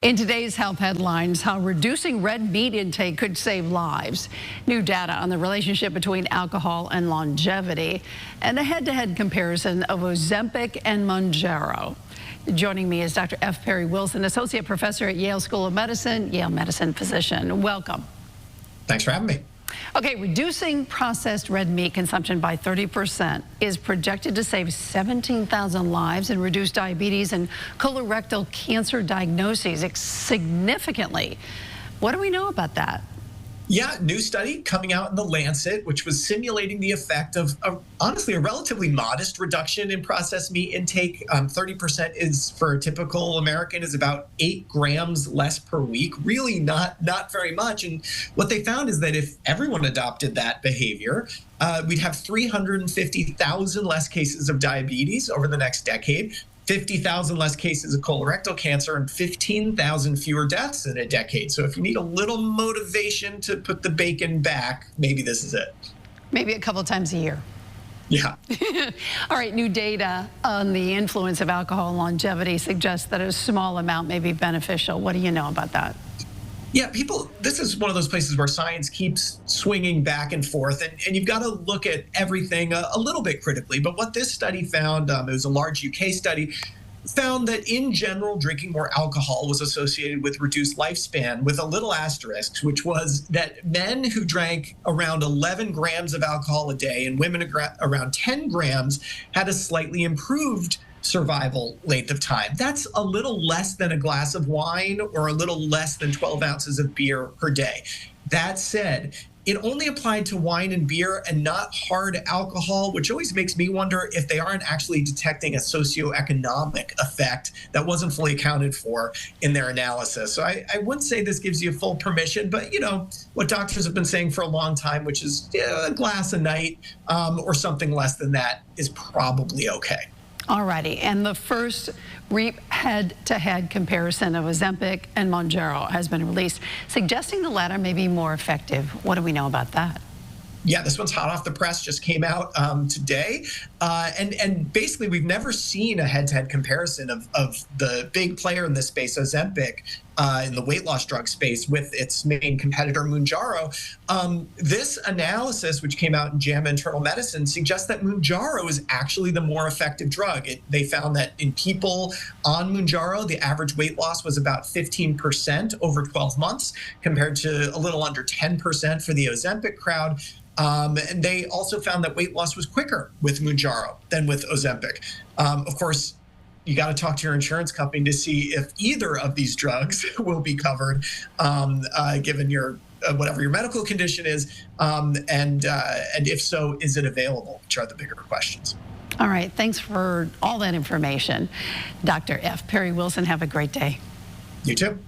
In today's health headlines, how reducing red meat intake could save lives. New data on the relationship between alcohol and longevity, and a head-to-head comparison of Ozempic and Mounjaro. Joining me is Dr. F. Perry Wilson, Associate Professor at Yale School of Medicine, Yale Medicine physician. Welcome. Thanks for having me. Okay, reducing processed red meat consumption by 30% is projected to save 17,000 lives and reduce diabetes and colorectal cancer diagnoses significantly. What do we know about that? Yeah, new study coming out in The Lancet, which was simulating the effect of, honestly, a relatively modest reduction in processed meat intake. 30% is, for a typical American, is about 8 grams less per week. Really not very much. And what they found is that if everyone adopted that behavior, we'd have 350,000 less cases of diabetes over the next decade. 50,000 less cases of colorectal cancer and 15,000 fewer deaths in a decade. So if you need a little motivation to put the bacon back, maybe this is it. Maybe a couple times a year. Yeah. All right, new data on the influence of alcohol and longevity suggests that a small amount may be beneficial. What do you know about that? Yeah, this is one of those places where science keeps swinging back and forth, and you've got to look at everything a little bit critically. But what this study found, it was a large UK study, found that in general, drinking more alcohol was associated with reduced lifespan, with a little asterisk, which was that men who drank around 11 grams of alcohol a day and women around 10 grams had a slightly improved survival length of time. That's a little less than a glass of wine or a little less than 12 ounces of beer per day. That said, it only applied to wine and beer and not hard alcohol, which always makes me wonder if they aren't actually detecting a socioeconomic effect that wasn't fully accounted for in their analysis. So I wouldn't say this gives you full permission, but you know what doctors have been saying for a long time, which is a glass a night or something less than that is probably okay. Alrighty, and the first head-to-head comparison of Ozempic and Mounjaro has been released, suggesting the latter may be more effective. What do we know about that? Yeah, this one's hot off the press, just came out today. And basically, we've never seen a head-to-head comparison of the big player in this space, Ozempic, in the weight loss drug space with its main competitor, Mounjaro. This analysis, which came out in JAMA Internal Medicine, suggests that Mounjaro is actually the more effective drug. They found that in people on Mounjaro, the average weight loss was about 15% over 12 months, compared to a little under 10% for the Ozempic crowd. And they also found that weight loss was quicker with Mounjaro than with Ozempic. Of course, you got to talk to your insurance company to see if either of these drugs will be covered, given your whatever your medical condition is, and if so, is it available? Which are the bigger questions. All right, thanks for all that information, Dr. F. Perry Wilson. Have a great day. You too.